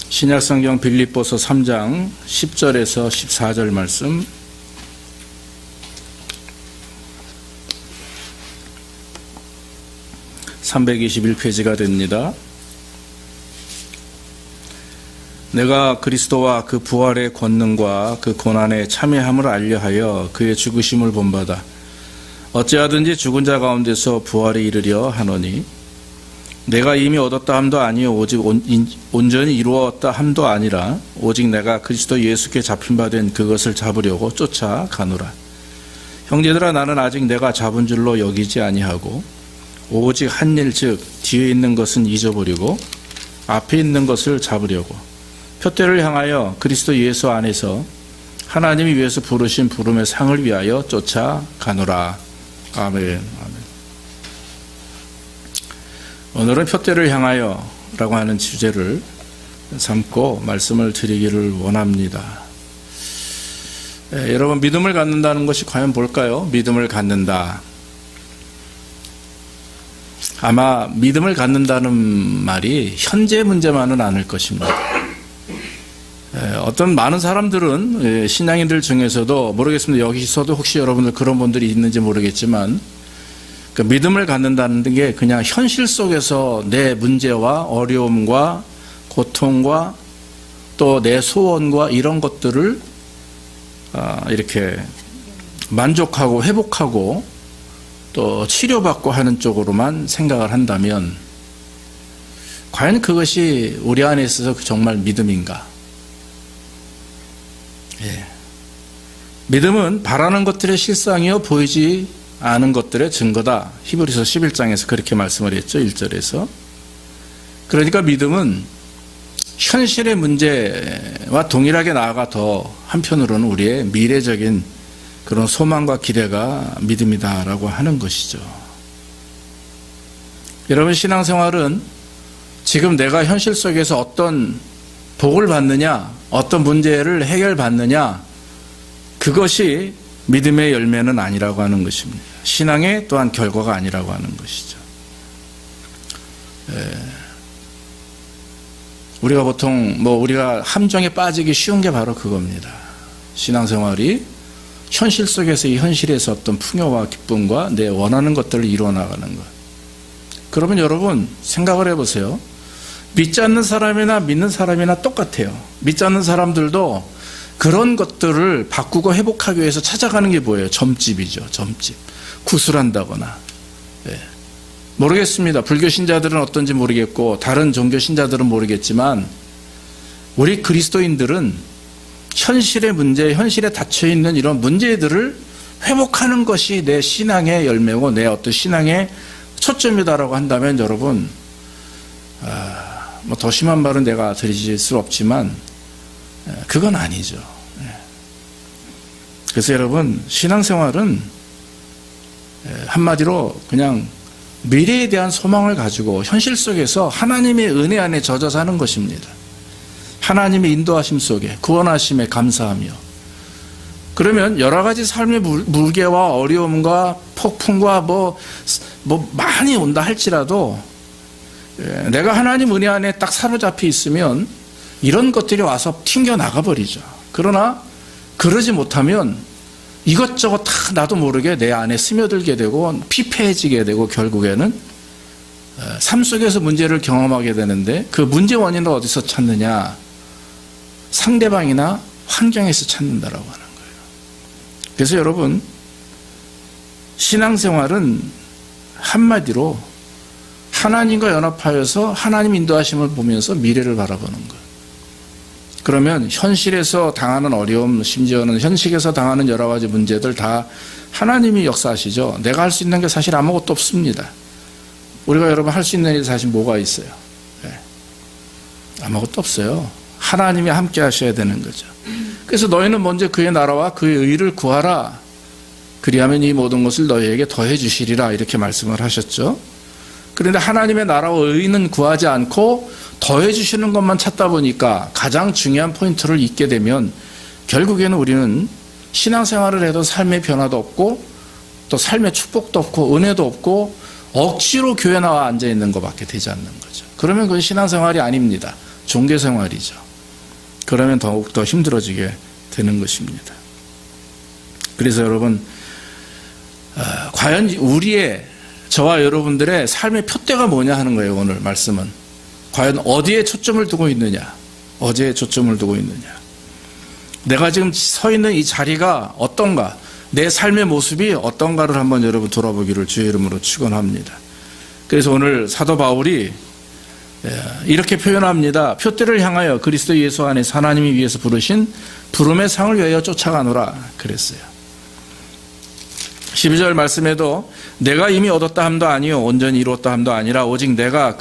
신약성경 빌립보서 3장 10절에서 14절 말씀, (321페이지가) 됩니다. 내가 그리스도와 그 부활의 권능과 그 고난의 참여함을 알려하여 그의 죽으심을 본받아 어찌하든지 죽은 자 가운데서 부활에 이르려 하노니, 내가 이미 얻었다 함도 아니요 오직 온전히 이루었다 함도 아니라 오직 내가 그리스도 예수께 잡힌 바 된 그것을 잡으려고 쫓아가노라. 형제들아, 나는 아직 내가 잡은 줄로 여기지 아니하고 오직 한 일, 즉 뒤에 있는 것은 잊어버리고 앞에 있는 것을 잡으려고 표대를 향하여 그리스도 예수 안에서 하나님이 위해서 부르신 부름의 상을 위하여 쫓아가노라. 아멘. 아멘. 오늘은 표대를 향하여 라고 하는 주제를 삼고 말씀을 드리기를 원합니다. 여러분, 믿음을 갖는다는 것이 과연 뭘까요? 믿음을 갖는다. 아마 믿음을 갖는다는 말이 현재 문제만은 아닐 것입니다. 어떤 많은 사람들은, 신앙인들 중에서도 모르겠습니다. 여기서도 혹시 여러분들 그런 분들이 있는지 모르겠지만, 그 믿음을 갖는다는 게 그냥 현실 속에서 내 문제와 어려움과 고통과 또 내 소원과 이런 것들을 이렇게 만족하고 회복하고 또 치료받고 하는 쪽으로만 생각을 한다면, 과연 그것이 우리 안에 있어서 정말 믿음인가? 믿음은 바라는 것들의 실상이요 보이지 않은 것들의 증거다. 히브리서 11장에서 그렇게 말씀을 했죠. 1절에서. 그러니까 믿음은 현실의 문제와 동일하게 나아가 더 한편으로는 우리의 미래적인 그런 소망과 기대가 믿음이다라고 하는 것이죠. 여러분, 신앙생활은 지금 내가 현실 속에서 어떤 복을 받느냐, 어떤 문제를 해결받느냐, 그것이 믿음의 열매는 아니라고 하는 것입니다. 신앙의 또한 결과가 아니라고 하는 것이죠. 우리가 보통 우리가 함정에 빠지기 쉬운 게 바로 그겁니다. 신앙생활이 현실 속에서 이 현실에서 어떤 풍요와 기쁨과 내 원하는 것들을 이루어 나가는 것. 그러면 여러분 생각을 해보세요. 믿지 않는 사람이나 믿는 사람이나 똑같아요. 믿지 않는 사람들도 그런 것들을 바꾸고 회복하기 위해서 찾아가는 게 뭐예요? 점집이죠. 점집. 구술한다거나. 모르겠습니다. 불교 신자들은 어떤지 모르겠고 다른 종교 신자들은 모르겠지만, 우리 그리스도인들은 현실의 문제, 현실에 닫혀있는 이런 문제들을 회복하는 것이 내 신앙의 열매고 내 어떤 신앙의 초점이다라고 한다면, 여러분, 더 심한 말은 내가 드릴 수 없지만 그건 아니죠. 그래서 여러분, 신앙생활은 한마디로 그냥 미래에 대한 소망을 가지고 현실 속에서 하나님의 은혜 안에 젖어 사는 것입니다. 하나님의 인도하심 속에 구원하심에 감사하며. 그러면 여러 가지 삶의 물개와 어려움과 폭풍과 많이 온다 할지라도 내가 하나님 은혜 안에 딱 사로잡혀 있으면 이런 것들이 와서 튕겨 나가버리죠. 그러나 그러지 못하면 이것저것 다 나도 모르게 내 안에 스며들게 되고 피폐해지게 되고 결국에는 삶 속에서 문제를 경험하게 되는데, 그 문제 원인을 어디서 찾느냐? 상대방이나 환경에서 찾는다라고 하는 거예요. 그래서 여러분, 신앙생활은 한마디로 하나님과 연합하여서 하나님 인도하심을 보면서 미래를 바라보는 거예요. 그러면 현실에서 당하는 어려움, 심지어는 현실에서 당하는 여러 가지 문제들 다 하나님이 역사하시죠. 내가 할 수 있는 게 사실 아무것도 없습니다. 우리가 여러분 할 수 있는 일이 사실 뭐가 있어요? 아무것도 없어요. 하나님이 함께 하셔야 되는 거죠. 그래서 너희는 먼저 그의 나라와 그의 의를 구하라. 그리하면 이 모든 것을 너희에게 더해 주시리라. 이렇게 말씀을 하셨죠. 그런데 하나님의 나라와 의는 구하지 않고 더해 주시는 것만 찾다 보니까 가장 중요한 포인트를 잊게 되면 결국에는 우리는 신앙생활을 해도 삶의 변화도 없고 또 삶의 축복도 없고 은혜도 없고 억지로 교회 나와 앉아있는 것밖에 되지 않는 거죠. 그러면 그건 신앙생활이 아닙니다. 종교 생활이죠. 그러면 더욱더 힘들어지게 되는 것입니다. 그래서 여러분, 과연 저와 여러분들의 삶의 표대가 뭐냐 하는 거예요. 오늘 말씀은 과연 어디에 초점을 두고 있느냐, 어디에 초점을 두고 있느냐. 내가 지금 서 있는 이 자리가 어떤가, 내 삶의 모습이 어떤가를 한번 여러분 돌아보기를 주의 이름으로 축원합니다. 그래서 오늘 사도 바울이 이렇게 표현합니다. 표대를 향하여 그리스도 예수 안에서 하나님이 위해서 부르신 부름의 상을 위하여 쫓아가노라 그랬어요. 12절 말씀에도 내가 이미 얻었다 함도 아니요 온전히 이루었다 함도 아니라 오직 내가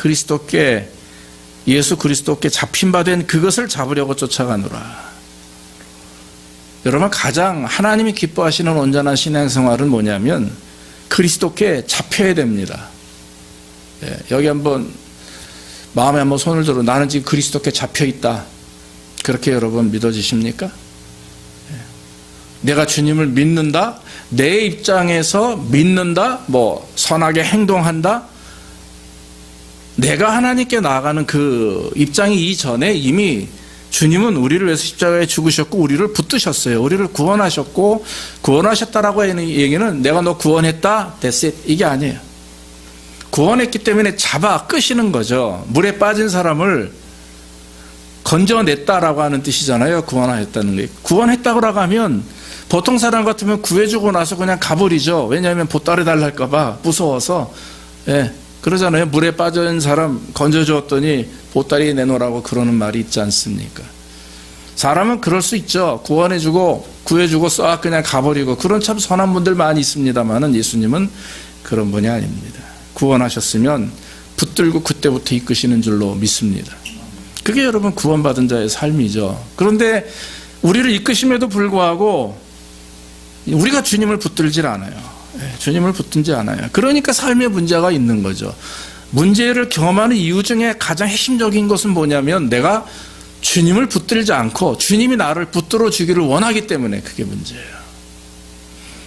예수 그리스도께 잡힌 바 된 그것을 잡으려고 쫓아가노라. 여러분, 가장 하나님이 기뻐하시는 온전한 신앙생활은 뭐냐면 그리스도께 잡혀야 됩니다. 여기 한번 마음에 한번 손을 들어. 나는 지금 그리스도께 잡혀있다. 그렇게 여러분 믿어지십니까? 내가 주님을 믿는다, 내 입장에서 믿는다, 선하게 행동한다, 내가 하나님께 나아가는 그 입장이 이전에 이미 주님은 우리를 위해서 십자가에 죽으셨고 우리를 붙드셨어요. 우리를 구원하셨고, 구원하셨다라고 하는 얘기는 내가 너 구원했다, that's it, 이게 아니에요. 구원했기 때문에 잡아 끄시는 거죠. 물에 빠진 사람을 건져냈다라고 하는 뜻이잖아요. 구원하였다는 게. 구원했다고 하면 보통 사람 같으면 구해주고 나서 그냥 가버리죠. 왜냐하면 보따리 달랄까 봐 무서워서. 그러잖아요. 물에 빠진 사람 건져주었더니 보따리 내놓으라고 그러는 말이 있지 않습니까? 사람은 그럴 수 있죠. 구원해주고 구해주고 싹 그냥 가버리고, 그런 참 선한 분들 많이 있습니다만은 예수님은 그런 분이 아닙니다. 구원하셨으면 붙들고 그때부터 이끄시는 줄로 믿습니다. 그게 여러분 구원받은 자의 삶이죠. 그런데 우리를 이끄심에도 불구하고 우리가 주님을 붙들질 않아요. 주님을 붙들지 않아요. 그러니까 삶에 문제가 있는 거죠. 문제를 경험하는 이유 중에 가장 핵심적인 것은 뭐냐면 내가 주님을 붙들지 않고 주님이 나를 붙들어 주기를 원하기 때문에 그게 문제예요.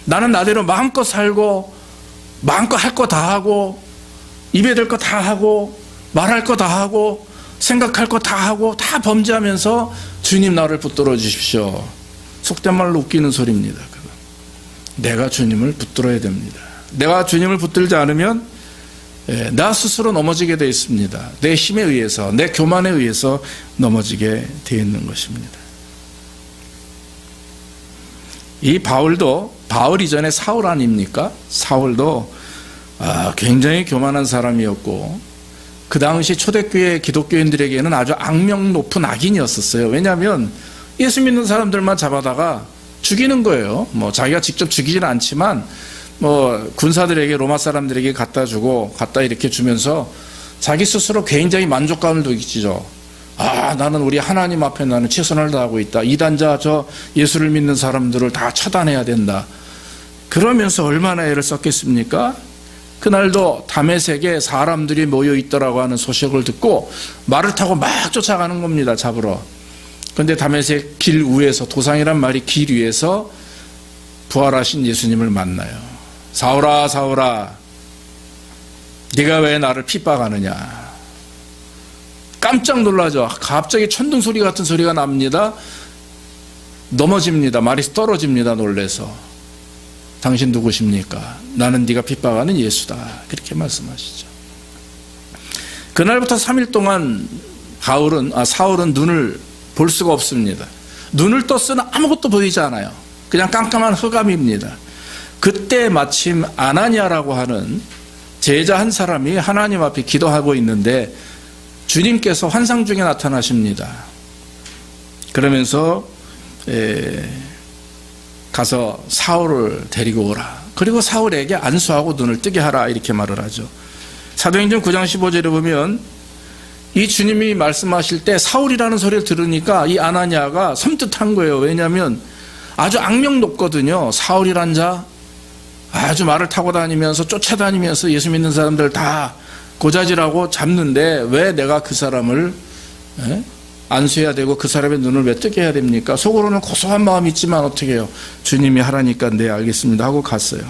나는 나대로 마음껏 살고 마음껏 할 거 다 하고 입에 될 거 다 하고 말할 거 다 하고 생각할 거 다 하고 다 범죄하면서 주님 나를 붙들어 주십시오. 속된 말로 웃기는 소리입니다. 그거. 내가 주님을 붙들어야 됩니다. 내가 주님을 붙들지 않으면 나 스스로 넘어지게 되어 있습니다. 내 힘에 의해서, 내 교만에 의해서 넘어지게 되어 있는 것입니다. 이 바울 이전에 사울 아닙니까? 사울도 굉장히 교만한 사람이었고 그 당시 초대교회 기독교인들에게는 아주 악명 높은 악인이었었어요. 왜냐하면 예수 믿는 사람들만 잡아다가 죽이는 거예요. 자기가 직접 죽이지는 않지만 군사들에게, 로마 사람들에게 갖다 주고 갖다 이렇게 주면서 자기 스스로 굉장히 만족감을 느끼죠. 나는 우리 하나님 앞에 나는 최선을 다하고 있다. 이단자 저 예수를 믿는 사람들을 다 처단해야 된다. 그러면서 얼마나 애를 썼겠습니까? 그날도 다메섹에 사람들이 모여 있더라고 하는 소식을 듣고 말을 타고 막 쫓아가는 겁니다. 잡으러. 그런데 다메섹 길 위에서, 도상이란 말이 길 위에서 부활하신 예수님을 만나요. 사울아 사울아 네가 왜 나를 핍박하느냐. 깜짝 놀라죠. 갑자기 천둥 소리 같은 소리가 납니다. 넘어집니다. 말이 떨어집니다. 놀래서. 당신 누구십니까? 나는 네가 핍박하는 예수다. 그렇게 말씀하시죠. 그날부터 3일 동안 사울은 눈을 볼 수가 없습니다. 눈을 떴으나 아무것도 보이지 않아요. 그냥 깜깜한 흑암입니다. 그때 마침 아나니아라고 하는 제자 한 사람이 하나님 앞에 기도하고 있는데 주님께서 환상 중에 나타나십니다. 그러면서 가서 사울을 데리고 오라. 그리고 사울에게 안수하고 눈을 뜨게 하라. 이렇게 말을 하죠. 사도행전 9장 15절에 보면 이 주님이 말씀하실 때 사울이라는 소리를 들으니까 이 아나니아가 섬뜩한 거예요. 왜냐하면 아주 악명 높거든요. 사울이란 자 아주 말을 타고 다니면서 쫓아다니면서 예수 믿는 사람들 다 고자질하고 잡는데 왜 내가 그 사람을 안수해야 되고 그 사람의 눈을 왜 뜨게 해야 됩니까? 속으로는 고소한 마음이 있지만 어떻게 해요? 주님이 하라니까 네 알겠습니다 하고 갔어요.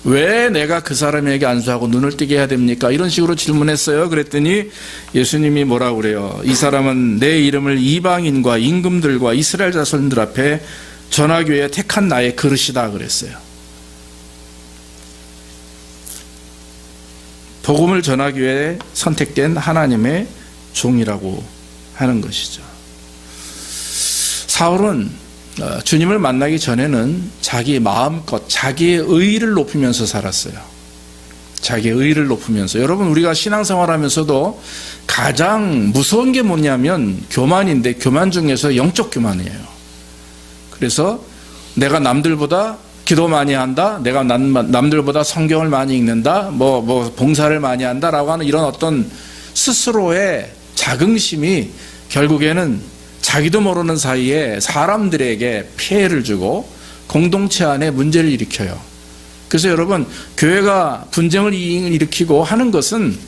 왜 내가 그 사람에게 안수하고 눈을 뜨게 해야 됩니까? 이런 식으로 질문했어요. 그랬더니 예수님이 뭐라고 그래요? 이 사람은 내 이름을 이방인과 임금들과 이스라엘 자손들 앞에 전하기 위해 택한 나의 그릇이다 그랬어요. 복음을 전하기 위해 선택된 하나님의 종이라고 하는 것이죠. 사울은 주님을 만나기 전에는 자기 마음껏 자기의 의의를 높이면서 살았어요. 자기의 의의를 높이면서. 여러분, 우리가 신앙생활하면서도 가장 무서운 게 뭐냐면 교만인데, 교만 중에서 영적 교만이에요. 그래서 내가 남들보다 기도 많이 한다, 내가 남들보다 성경을 많이 읽는다, 봉사를 많이 한다라고 하는 이런 어떤 스스로의 자긍심이 결국에는 자기도 모르는 사이에 사람들에게 피해를 주고 공동체 안에 문제를 일으켜요. 그래서 여러분, 교회가 분쟁을 일으키고 하는 것은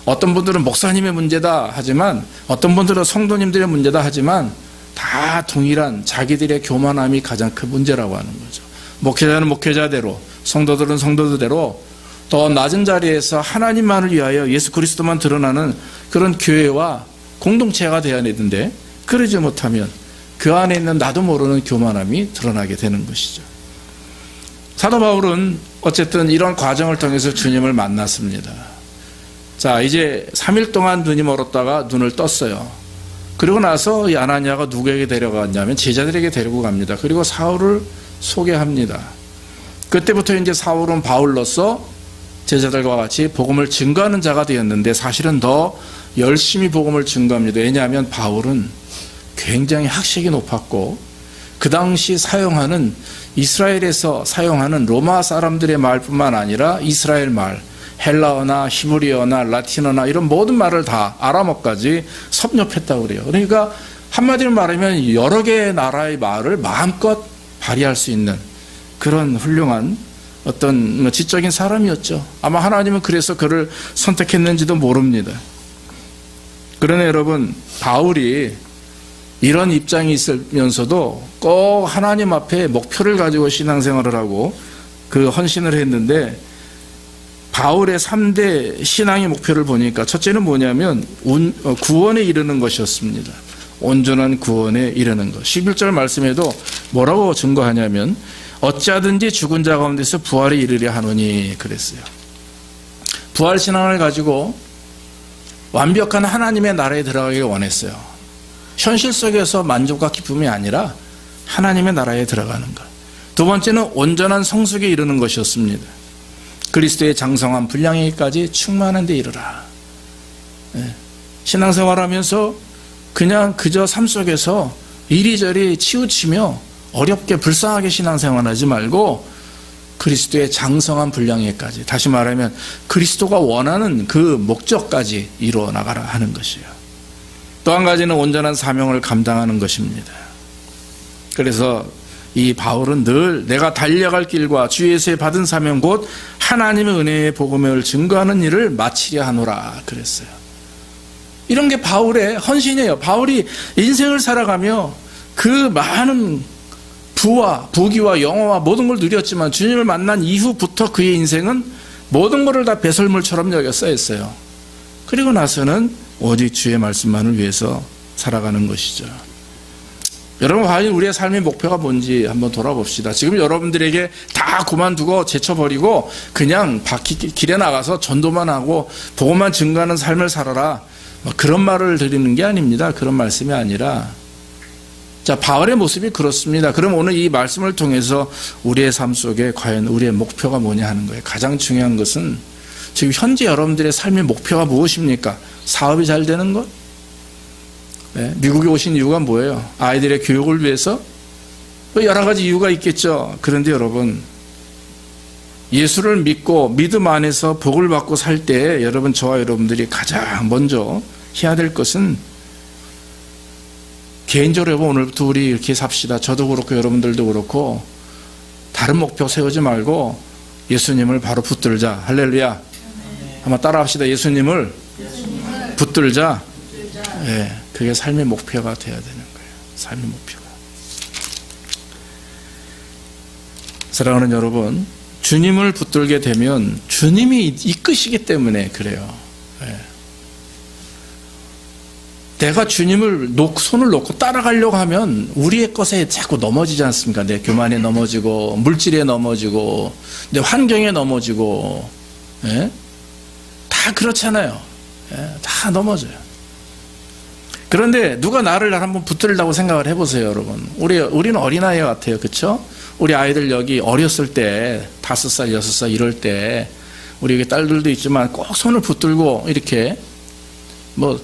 어떤 분들은 목사님의 문제다 하지만, 어떤 분들은 성도님들의 문제다 하지만, 다 동일한 자기들의 교만함이 가장 큰 문제라고 하는 거죠. 목회자는 목회자대로, 성도들은 성도들대로 더 낮은 자리에서 하나님만을 위하여 예수 그리스도만 드러나는 그런 교회와 공동체가 되어야 되는데, 그러지 못하면 그 안에 있는 나도 모르는 교만함이 드러나게 되는 것이죠. 사도 바울은 어쨌든 이런 과정을 통해서 주님을 만났습니다. 자, 이제 3일 동안 눈이 멀었다가 눈을 떴어요. 그리고 나서 이 아나니아가 누구에게 데려갔냐면 제자들에게 데리고 갑니다. 그리고 사울을 소개합니다. 그때부터 이제 사울은 바울로서 제자들과 같이 복음을 증거하는 자가 되었는데, 사실은 더 열심히 복음을 증거합니다. 왜냐하면 바울은 굉장히 학식이 높았고, 그 당시 사용하는, 이스라엘에서 사용하는 로마 사람들의 말뿐만 아니라 이스라엘 말, 헬라어나 히브리어나 라틴어나 이런 모든 말을 다 아람어까지 섭렵했다고 그래요. 그러니까 한마디로 말하면 여러 개의 나라의 말을 마음껏 발휘할 수 있는 그런 훌륭한 어떤 지적인 사람이었죠. 아마 하나님은 그래서 그를 선택했는지도 모릅니다. 그러나 여러분, 바울이 이런 입장이 있으면서도 꼭 하나님 앞에 목표를 가지고 신앙생활을 하고 그 헌신을 했는데, 바울의 3대 신앙의 목표를 보니까 첫째는 뭐냐면 구원에 이르는 것이었습니다. 온전한 구원에 이르는 것. 11절 말씀에도 뭐라고 증거하냐면 어찌하든지 죽은 자 가운데서 부활에 이르려 하노니 그랬어요. 부활 신앙을 가지고 완벽한 하나님의 나라에 들어가기를 원했어요. 현실 속에서 만족과 기쁨이 아니라 하나님의 나라에 들어가는 것. 두 번째는 온전한 성숙에 이르는 것이었습니다. 그리스도의 장성한 분량에까지 충만한 데 이르라. 신앙생활하면서 그냥 그저 삶 속에서 이리저리 치우치며 어렵게 불쌍하게 신앙생활하지 말고 그리스도의 장성한 분량에까지, 다시 말하면 그리스도가 원하는 그 목적까지 이루어 나가라 하는 것이에요. 또 한 가지는 온전한 사명을 감당하는 것입니다. 그래서 이 바울은 늘 내가 달려갈 길과 주 예수의 받은 사명 곧 하나님의 은혜의 복음을 증거하는 일을 마치려 하노라 그랬어요. 이런 게 바울의 헌신이에요. 바울이 인생을 살아가며 그 많은 부귀와 영화와 모든 걸 누렸지만 주님을 만난 이후부터 그의 인생은 모든 것을 다 배설물처럼 여겨 써있어요. 그리고 나서는 오직 주의 말씀만을 위해서 살아가는 것이죠. 여러분, 과연 우리의 삶의 목표가 뭔지 한번 돌아봅시다. 지금 여러분들에게 다 그만두고 제쳐버리고 그냥 길에 나가서 전도만 하고 복음만 증거하는 삶을 살아라, 그런 말을 드리는 게 아닙니다. 그런 말씀이 아니라, 자, 바울의 모습이 그렇습니다. 그럼 오늘 이 말씀을 통해서 우리의 삶 속에 과연 우리의 목표가 뭐냐 하는 거예요. 가장 중요한 것은 지금 현재 여러분들의 삶의 목표가 무엇입니까? 사업이 잘 되는 것? 네, 미국에 오신 이유가 뭐예요? 아이들의 교육을 위해서? 여러 가지 이유가 있겠죠. 그런데 여러분, 예수를 믿고 믿음 안에서 복을 받고 살 때 여러분, 저와 여러분들이 가장 먼저 해야 될 것은, 개인적으로 여러분 오늘부터 우리 이렇게 삽시다. 저도 그렇고 여러분들도 그렇고 다른 목표 세우지 말고 예수님을 바로 붙들자. 할렐루야. 한번 따라 합시다. 예수님을 붙들자. 예, 그게 삶의 목표가 되어야 되는 거예요. 삶의 목표가. 사랑하는 여러분, 주님을 붙들게 되면 주님이 이끄시기 때문에 그래요. 예. 내가 주님을 손을 놓고 따라가려고 하면 우리의 것에 자꾸 넘어지지 않습니까? 내 교만에 넘어지고 물질에 넘어지고 내 환경에 넘어지고, 예? 다 그렇잖아요. 예? 다 넘어져요. 그런데 누가 나를 한번 붙들려고 생각을 해보세요, 여러분. 우리는 어린아이 같아요. 그렇죠? 우리 아이들 여기 어렸을 때 5살, 6살 이럴 때 우리 딸들도 있지만 꼭 손을 붙들고 이렇게 뭐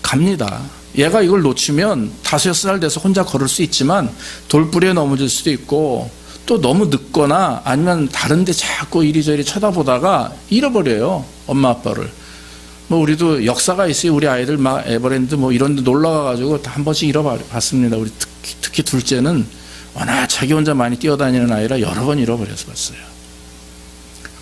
갑니다. 얘가 이걸 놓치면 5, 6살 돼서 혼자 걸을 수 있지만 돌부리에 넘어질 수도 있고 또 너무 늦거나 아니면 다른 데 자꾸 이리저리 쳐다보다가 잃어버려요. 엄마 아빠를. 뭐 우리도 역사가 있어요. 우리 아이들 막 에버랜드 뭐 이런 데 놀러 가가지고 한 번씩 잃어봤습니다. 우리 특히 둘째는 워낙 자기 혼자 많이 뛰어다니는 아이라 여러 번 잃어버려서 봤어요.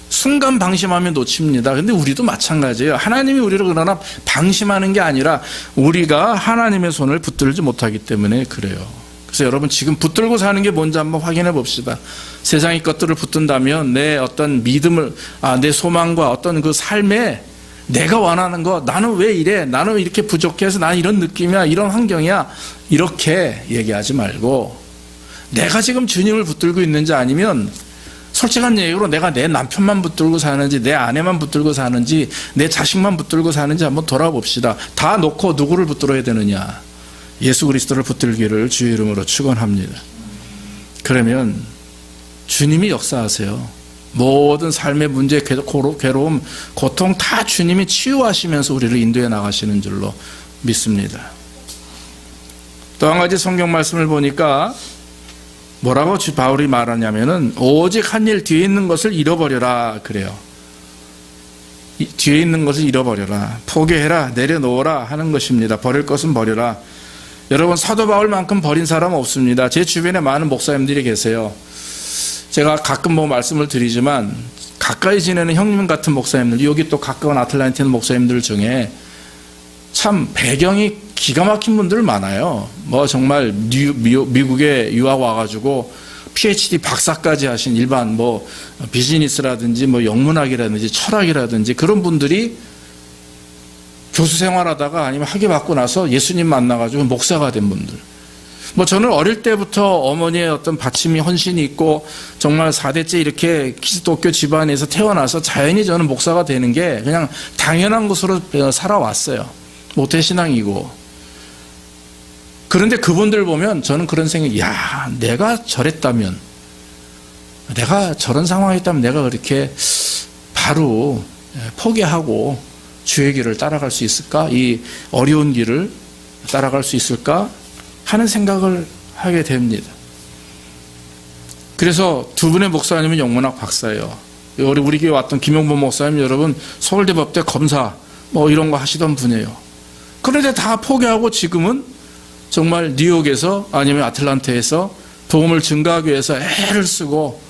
순간 방심하면 놓칩니다. 근데 우리도 마찬가지예요. 하나님이 우리를 그러나 방심하는 게 아니라 우리가 하나님의 손을 붙들지 못하기 때문에 그래요. 그래서 여러분 지금 붙들고 사는 게 뭔지 한번 확인해 봅시다. 세상의 것들을 붙든다면 내 어떤 믿음을, 내 소망과 어떤 그 삶에 내가 원하는 거, 나는 왜 이래? 나는 이렇게 부족해서 나는 이런 느낌이야, 이런 환경이야. 이렇게 얘기하지 말고 내가 지금 주님을 붙들고 있는지 아니면 솔직한 얘기로 내가 내 남편만 붙들고 사는지 내 아내만 붙들고 사는지 내 자식만 붙들고 사는지 한번 돌아봅시다. 다 놓고 누구를 붙들어야 되느냐? 예수 그리스도를 붙들기를 주의 이름으로 축원합니다. 그러면 주님이 역사하세요. 모든 삶의 문제, 괴로움, 고통 다 주님이 치유하시면서 우리를 인도해 나가시는 줄로 믿습니다. 또 한 가지 성경 말씀을 보니까 뭐라고 바울이 말하냐면은 오직 한 일 뒤에 있는 것을 잃어버려라 그래요. 뒤에 있는 것을 잃어버려라. 포기해라, 내려놓으라 하는 것입니다. 버릴 것은 버려라. 여러분 사도 바울만큼 버린 사람 없습니다. 제 주변에 많은 목사님들이 계세요. 제가 가끔 뭐 말씀을 드리지만 가까이 지내는 형님 같은 목사님들, 여기 또 가까운 아틀란티아 목사님들 중에 참 배경이 기가 막힌 분들 많아요. 뭐 정말 미국에 유학 와가지고 PhD 박사까지 하신 일반 뭐 비즈니스라든지 뭐 영문학이라든지 철학이라든지 그런 분들이 교수 생활하다가 아니면 학위 받고 나서 예수님 만나가지고 목사가 된 분들. 뭐 저는 어릴 때부터 어머니의 어떤 받침이 헌신이 있고 정말 4대째 이렇게 기독교 집안에서 태어나서 자연히 저는 목사가 되는 게 그냥 당연한 것으로 살아왔어요. 모태신앙이고. 그런데 그분들 보면 저는 그런 생각이, 야, 내가 저랬다면, 내가 저런 상황이었다면 내가 그렇게 바로 포기하고 주의 길을 따라갈 수 있을까? 이 어려운 길을 따라갈 수 있을까? 하는 생각을 하게 됩니다. 그래서 두 분의 목사님은 영문학 박사예요. 우리 교회 왔던 김용범 목사님, 여러분 서울대 법대 검사 뭐 이런 거 하시던 분이에요. 그런데 다 포기하고 지금은 정말 뉴욕에서 아니면 아틀란타에서 복음을 증거하기 위해서 애를 쓰고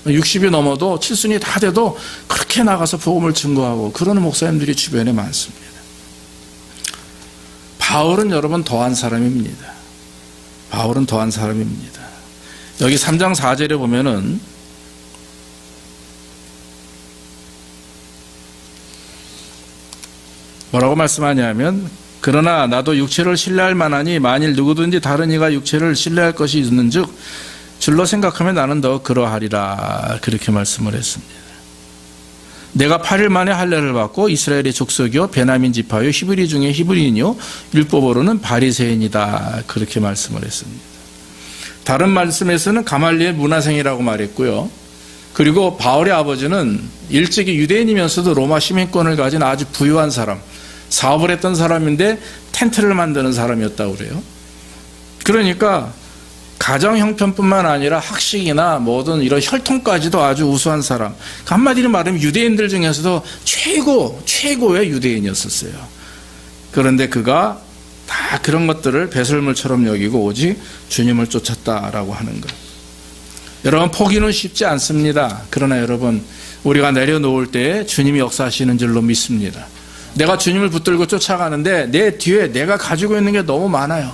60이 넘어도 7순이 다 돼도 그렇게 나가서 복음을 증거하고 그러는 목사님들이 주변에 많습니다. 바울은 여러분 더한 사람입니다. 바울은 더한 사람입니다. 여기 3장 4절에 보면은 뭐라고 말씀하냐면, 그러나 나도 육체를 신뢰할 만하니 만일 누구든지 다른 이가 육체를 신뢰할 것이 있는 즉 줄로 생각하면 나는 더 그러하리라. 그렇게 말씀을 했습니다. 내가 8일 만에 할례를 받고 이스라엘의 족속이요 베냐민 지파요 히브리 중에 히브리인이요 율법으로는 바리새인이다. 그렇게 말씀을 했습니다. 다른 말씀에서는 가말리엘 문화생이라고 말했고요. 그리고 바울의 아버지는 일찍이 유대인이면서도 로마 시민권을 가진 아주 부유한 사람, 사업을 했던 사람인데 텐트를 만드는 사람이었다고 그래요. 그러니까 가정 형편뿐만 아니라 학식이나 뭐든 이런 혈통까지도 아주 우수한 사람. 한마디로 말하면 유대인들 중에서도 최고의 유대인이었었어요. 그런데 그가 다 그런 것들을 배설물처럼 여기고 오직 주님을 쫓았다라고 하는 것. 여러분 포기는 쉽지 않습니다. 그러나 여러분 우리가 내려놓을 때 주님이 역사하시는 줄로 믿습니다. 내가 주님을 붙들고 쫓아가는데 내 뒤에 내가 가지고 있는 게 너무 많아요.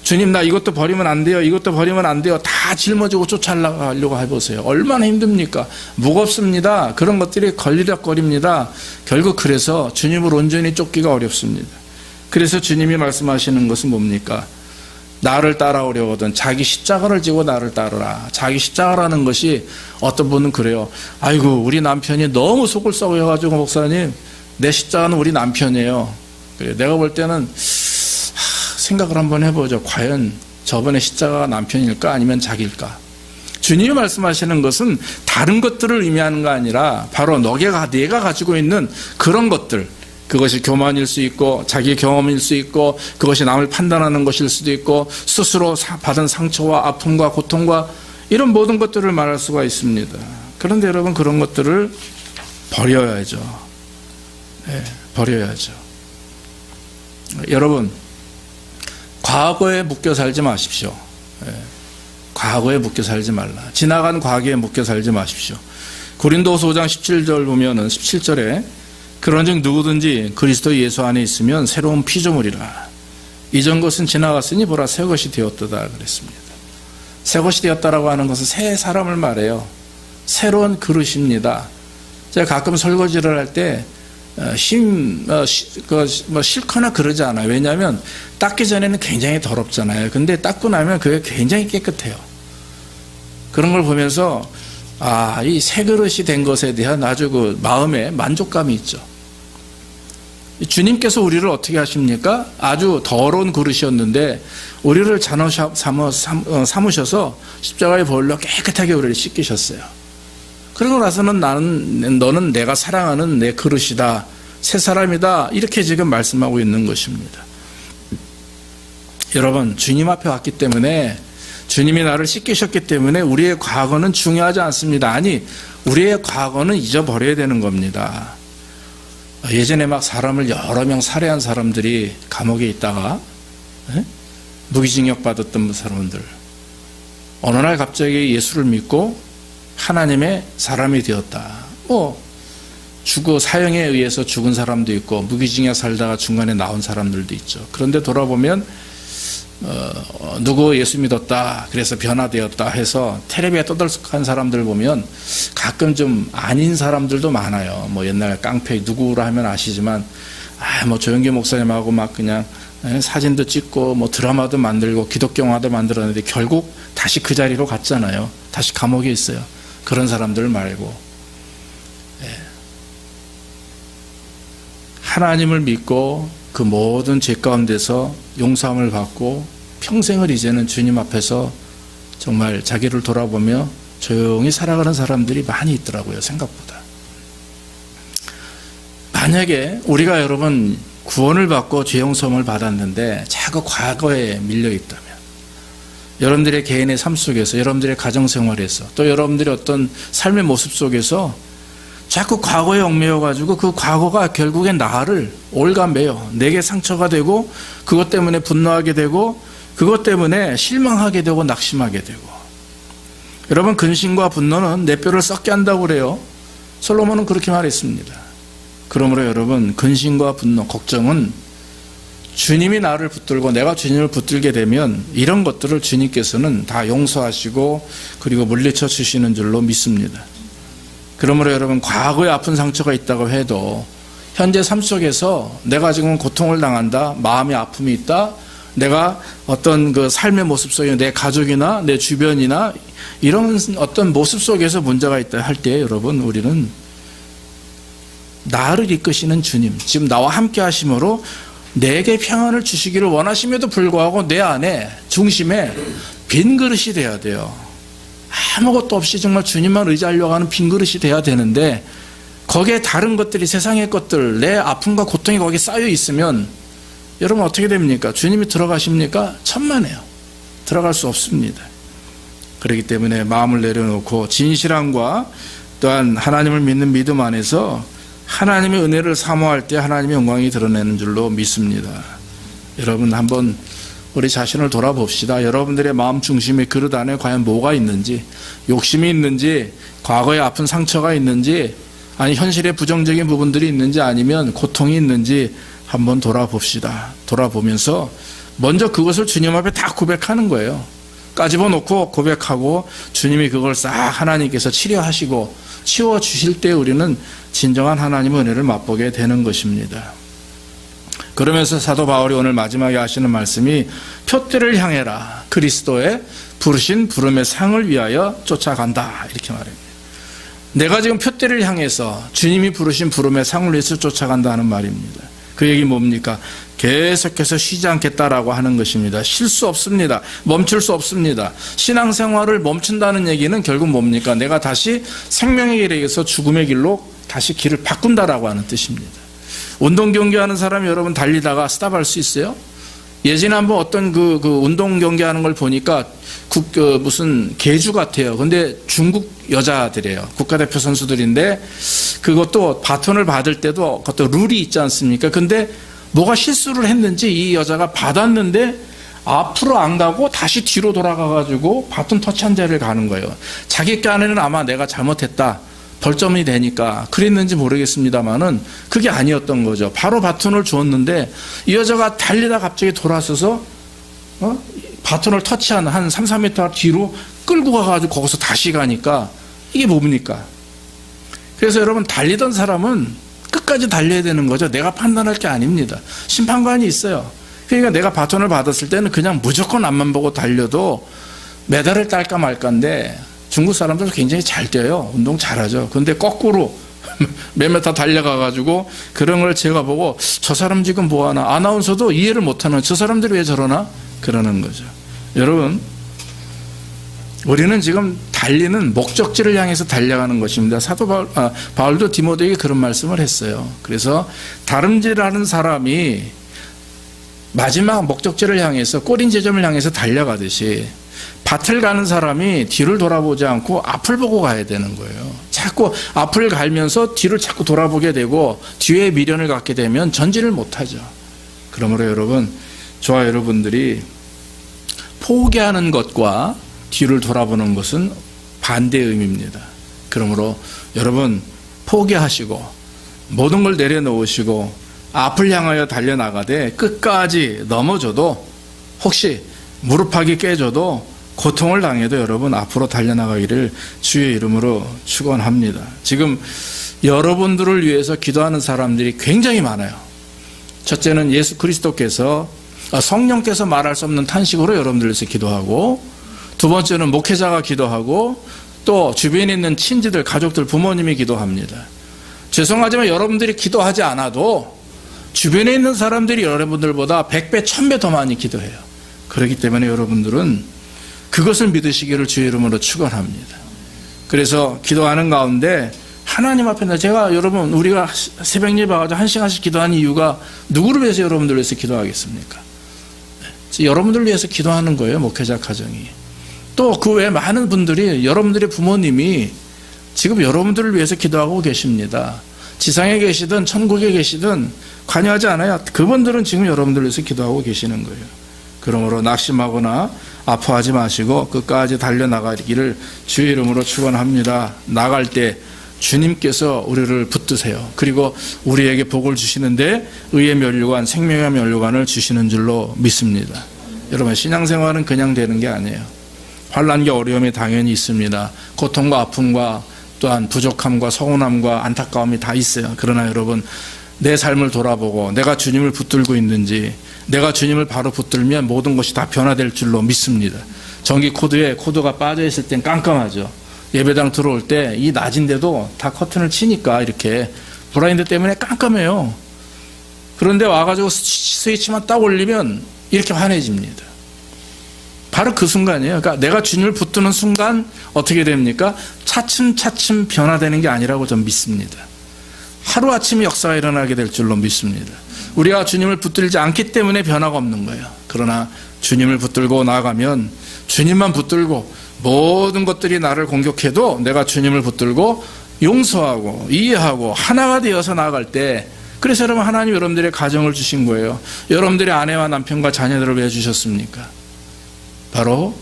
주님 나 이것도 버리면 안 돼요. 이것도 버리면 안 돼요. 다 짊어지고 쫓아가려고 해보세요. 얼마나 힘듭니까? 무겁습니다. 그런 것들이 걸리적거립니다. 결국 그래서 주님을 온전히 쫓기가 어렵습니다. 그래서 주님이 말씀하시는 것은 뭡니까? 나를 따라오려거든 자기 십자가를 지고 나를 따르라. 자기 십자가라는 것이 어떤 분은 그래요. 아이고 우리 남편이 너무 속을 썩여가지고 목사님 내 십자가는 우리 남편이에요. 그래, 내가 볼 때는 생각을 한번 해보죠. 과연 저번에 십자가가 남편일까 아니면 자기일까? 주님이 말씀하시는 것은 다른 것들을 의미하는 거 아니라 바로 내가 가지고 있는 그런 것들, 그것이 교만일 수 있고 자기 경험일 수 있고 그것이 남을 판단하는 것일 수도 있고 스스로 받은 상처와 아픔과 고통과 이런 모든 것들을 말할 수가 있습니다. 그런데 여러분 그런 것들을 버려야죠. 네, 버려야죠. 여러분 과거에 묶여 살지 마십시오. 네, 과거에 묶여 살지 말라. 지나간 과거에 묶여 살지 마십시오. 고린도후서 5장 17절 보면은 17절에 그런즉 누구든지 그리스도 예수 안에 있으면 새로운 피조물이라. 이전 것은 지나갔으니 보라 새 것이 되었도다 그랬습니다. 새 것이 되었다라고 하는 것은 새 사람을 말해요. 새로운 그릇입니다. 제가 가끔 설거지를 할 때 싫거나 그러지 않아요. 왜냐하면 닦기 전에는 굉장히 더럽잖아요. 근데 닦고 나면 그게 굉장히 깨끗해요. 그런 걸 보면서 이 새 그릇이 된 것에 대한 아주 그 마음에 만족감이 있죠. 주님께서 우리를 어떻게 하십니까? 아주 더러운 그릇이었는데 우리를 삼으셔서 십자가의 보혈로 깨끗하게 우리를 씻기셨어요. 그러고 나서는 너는 내가 사랑하는 내 그릇이다. 새 사람이다. 이렇게 지금 말씀하고 있는 것입니다. 여러분 주님 앞에 왔기 때문에 주님이 나를 씻기셨기 때문에 우리의 과거는 중요하지 않습니다. 아니 우리의 과거는 잊어버려야 되는 겁니다. 예전에 막 사람을 여러 명 살해한 사람들이 감옥에 있다가 무기징역 받았던 사람들 어느 날 갑자기 예수를 믿고 하나님의 사람이 되었다. 사형에 의해서 죽은 사람도 있고 무기징역 살다가 중간에 나온 사람들도 있죠. 그런데 돌아보면 누구 예수 믿었다 그래서 변화되었다 해서 텔레비에 떠들썩한 사람들 보면 가끔 좀 아닌 사람들도 많아요. 옛날 깡패 누구라 하면 아시지만 조영기 목사님하고 막 그냥 사진도 찍고 드라마도 만들고 기독교 영화도 만들었는데 결국 다시 그 자리로 갔잖아요. 다시 감옥에 있어요. 그런 사람들 말고 하나님을 믿고 그 모든 죄 가운데서 용서함을 받고 평생을 이제는 주님 앞에서 정말 자기를 돌아보며 조용히 살아가는 사람들이 많이 있더라고요. 생각보다. 만약에 우리가 여러분 구원을 받고 죄 용서함을 받았는데 자꾸 과거에 밀려 있다면 여러분들의 개인의 삶 속에서 여러분들의 가정생활에서 또 여러분들의 어떤 삶의 모습 속에서 자꾸 과거에 얽매여가지고 그 과거가 결국엔 나를 올가매요. 내게 상처가 되고 그것 때문에 분노하게 되고 그것 때문에 실망하게 되고 낙심하게 되고 여러분 근심과 분노는 내 뼈를 썩게 한다고 그래요. 솔로몬은 그렇게 말했습니다. 그러므로 여러분 근심과 분노, 걱정은 주님이 나를 붙들고 내가 주님을 붙들게 되면 이런 것들을 주님께서는 다 용서하시고 그리고 물리쳐 주시는 줄로 믿습니다. 그러므로 여러분 과거에 아픈 상처가 있다고 해도 현재 삶 속에서 내가 지금 고통을 당한다, 마음의 아픔이 있다, 내가 어떤 그 삶의 모습 속에 내 가족이나 내 주변이나 이런 어떤 모습 속에서 문제가 있다 할 때 여러분 우리는 나를 이끄시는 주님, 지금 나와 함께 하심으로 내게 평안을 주시기를 원하심에도 불구하고 내 안에 중심에 빈 그릇이 돼야 돼요. 아무것도 없이 정말 주님만 의지하려고 하는 빈 그릇이 돼야 되는데 거기에 다른 것들이 세상의 것들 내 아픔과 고통이 거기에 쌓여 있으면 여러분 어떻게 됩니까? 주님이 들어가십니까? 천만에요. 들어갈 수 없습니다. 그렇기 때문에 마음을 내려놓고 진실함과 또한 하나님을 믿는 믿음 안에서 하나님의 은혜를 사모할 때 하나님의 영광이 드러내는 줄로 믿습니다. 여러분 한번 우리 자신을 돌아봅시다. 여러분들의 마음 중심의 그릇 안에 과연 뭐가 있는지, 욕심이 있는지, 과거에 아픈 상처가 있는지, 아니 현실의 부정적인 부분들이 있는지 아니면 고통이 있는지 한번 돌아봅시다. 돌아보면서 먼저 그것을 주님 앞에 다 고백하는 거예요. 까집어 놓고 고백하고 주님이 그걸 싹 하나님께서 치료하시고 치워주실 때 우리는 진정한 하나님의 은혜를 맛보게 되는 것입니다. 그러면서 사도 바울이 오늘 마지막에 하시는 말씀이 표대를 향해라. 그리스도의 부르신 부름의 상을 위하여 쫓아간다. 이렇게 말합니다. 내가 지금 표대를 향해서 주님이 부르신 부름의 상을 위해서 쫓아간다 하는 말입니다. 그 얘기 뭡니까? 계속해서 쉬지 않겠다라고 하는 것입니다. 쉴 수 없습니다. 멈출 수 없습니다. 신앙생활을 멈춘다는 얘기는 결국 뭡니까? 내가 다시 생명의 길에서 죽음의 길로 다시 길을 바꾼다라고 하는 뜻입니다. 운동 경기하는 사람이 여러분 달리다가 스탑할 수 있어요? 예전에 한번 어떤 그 운동 경기하는 걸 보니까 무슨 계주 같아요. 근데 중국 여자들이에요. 국가대표 선수들인데 그것도 바톤을 받을 때도 그것도 룰이 있지 않습니까? 근데 뭐가 실수를 했는지 이 여자가 받았는데 앞으로 안 가고 다시 뒤로 돌아가가지고 바톤 터치한 자리를 가는 거예요. 자기 깐에는 아마 내가 잘못했다. 벌점이 되니까 그랬는지 모르겠습니다만은 그게 아니었던 거죠. 바로 바톤을 주었는데 이 여자가 달리다 갑자기 돌아서서 바톤을 터치한 한 3, 4m 뒤로 끌고 가가지고 거기서 다시 가니까 이게 뭡니까? 그래서 여러분 달리던 사람은 끝까지 달려야 되는 거죠. 내가 판단할 게 아닙니다. 심판관이 있어요. 그러니까 내가 바톤을 받았을 때는 그냥 무조건 앞만 보고 달려도 메달을 딸까 말까인데 중국 사람들 굉장히 잘 뛰어요. 운동 잘하죠. 근데 거꾸로 몇 메타 달려가가지고 그런 걸 제가 보고 저 사람 지금 뭐하나 아나운서도 이해를 못하는 저 사람들이 왜 저러나 그러는 거죠. 여러분 우리는 지금 달리는 목적지를 향해서 달려가는 것입니다. 사도 바울도 디모데에게 그런 말씀을 했어요. 그래서 다름질하는 사람이 마지막 목적지를 향해서 꼬린 지점을 향해서 달려가듯이 밭을 가는 사람이 뒤를 돌아보지 않고 앞을 보고 가야 되는 거예요. 자꾸 앞을 갈면서 뒤를 자꾸 돌아보게 되고 뒤에 미련을 갖게 되면 전진을 못하죠. 그러므로 여러분 저와 여러분들이 포기하는 것과 뒤를 돌아보는 것은 반대의 의미입니다. 그러므로 여러분 포기하시고 모든 걸 내려놓으시고 앞을 향하여 달려나가되 끝까지 넘어져도 혹시 무릎팍이 깨져도 고통을 당해도 여러분 앞으로 달려나가기를 주의 이름으로 축원합니다. 지금 여러분들을 위해서 기도하는 사람들이 굉장히 많아요. 첫째는 예수 그리스도께서 성령께서 말할 수 없는 탄식으로 여러분들 위해서 기도하고, 두 번째는 목회자가 기도하고, 또 주변에 있는 친지들, 가족들, 부모님이 기도합니다. 죄송하지만 여러분들이 기도하지 않아도 주변에 있는 사람들이 여러분들보다 100배, 1000배 더 많이 기도해요. 그렇기 때문에 여러분들은 그것을 믿으시기를 주의 이름으로 축원합니다. 그래서 기도하는 가운데 하나님 앞에 제가 여러분 우리가 새벽 예배 가지고 1시간씩 기도하는 이유가 누구를 위해서 여러분들을 위해서 기도하겠습니까? 여러분들을 위해서 기도하는 거예요. 목회자 가정이. 또 그 외에 많은 분들이 여러분들의 부모님이 지금 여러분들을 위해서 기도하고 계십니다. 지상에 계시든 천국에 계시든 관여하지 않아요. 그분들은 지금 여러분들을 위해서 기도하고 계시는 거예요. 그러므로 낙심하거나 아파하지 마시고 끝까지 달려나가기를 주의 이름으로 축원합니다. 나갈 때 주님께서 우리를 붙드세요. 그리고 우리에게 복을 주시는데 의의 면류관, 생명의 면류관을 주시는 줄로 믿습니다. 여러분 신앙생활은 그냥 되는 게 아니에요. 환난과 어려움이 당연히 있습니다. 고통과 아픔과 또한 부족함과 서운함과 안타까움이 다 있어요. 그러나 여러분 내 삶을 돌아보고 내가 주님을 붙들고 있는지, 내가 주님을 바로 붙들면 모든 것이 다 변화될 줄로 믿습니다. 전기 코드에 코드가 빠져 있을 땐 깜깜하죠. 예배당 들어올 때 이 낮인데도 다 커튼을 치니까 이렇게 브라인드 때문에 깜깜해요. 그런데 와가지고 스위치만 딱 올리면 이렇게 환해집니다. 바로 그 순간이에요. 그러니까 내가 주님을 붙드는 순간 어떻게 됩니까? 차츰차츰 변화되는 게 아니라고 전 믿습니다. 하루아침에 역사가 일어나게 될 줄로 믿습니다. 우리가 주님을 붙들지 않기 때문에 변화가 없는 거예요. 그러나 주님을 붙들고 나아가면 주님만 붙들고 모든 것들이 나를 공격해도 내가 주님을 붙들고 용서하고 이해하고 하나가 되어서 나아갈 때, 그래서 여러분 하나님 여러분들의 가정을 주신 거예요. 여러분들의 아내와 남편과 자녀들을 왜 주셨습니까? 바로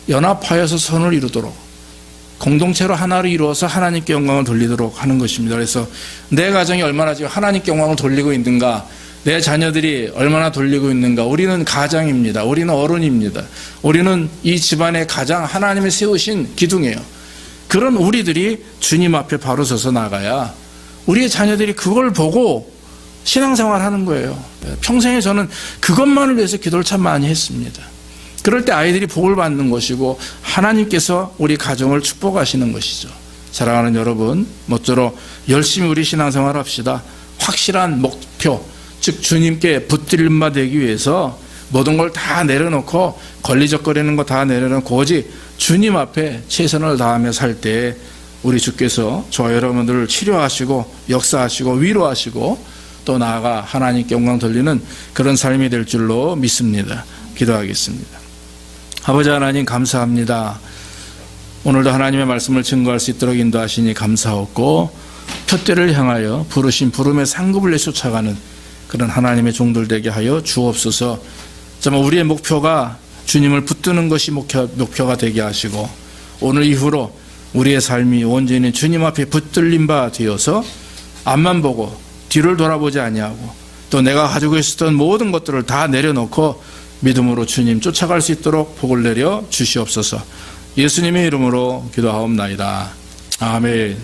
연합하여서 선을 이루도록 공동체로 하나를 이루어서 하나님께 영광을 돌리도록 하는 것입니다. 그래서 내 가정이 얼마나 지금 하나님께 영광을 돌리고 있는가, 내 자녀들이 얼마나 돌리고 있는가. 우리는 가장입니다. 우리는 어른입니다. 우리는 이 집안의 가장 하나님이 세우신 기둥이에요. 그런 우리들이 주님 앞에 바로 서서 나가야 우리의 자녀들이 그걸 보고 신앙생활 하는 거예요. 평생에 저는 그것만을 위해서 기도를 참 많이 했습니다. 그럴 때 아이들이 복을 받는 것이고 하나님께서 우리 가정을 축복하시는 것이죠. 사랑하는 여러분, 모쪼록 열심히 우리 신앙생활 합시다. 확실한 목표, 즉 주님께 붙들림 바 되기 위해서 모든 걸 다 내려놓고 걸리적거리는 거 다 내려놓고 오직 주님 앞에 최선을 다하며 살 때 우리 주께서 저와 여러분들을 치료하시고 역사하시고 위로하시고 또 나아가 하나님께 영광 돌리는 그런 삶이 될 줄로 믿습니다. 기도하겠습니다. 아버지 하나님 감사합니다. 오늘도 하나님의 말씀을 증거할 수 있도록 인도하시니 감사하고 표대를 향하여 부르신 부름의 상급을 내 쫓아가는 그런 하나님의 종들 되게 하여 주옵소서. 정말 우리의 목표가 주님을 붙드는 것이 목표가 되게 하시고 오늘 이후로 우리의 삶이 온전히 주님 앞에 붙들림 바 되어서 앞만 보고 뒤를 돌아보지 아니하고 또 내가 가지고 있었던 모든 것들을 다 내려놓고 믿음으로 주님 쫓아갈 수 있도록 복을 내려 주시옵소서. 예수님의 이름으로 기도하옵나이다. 아멘.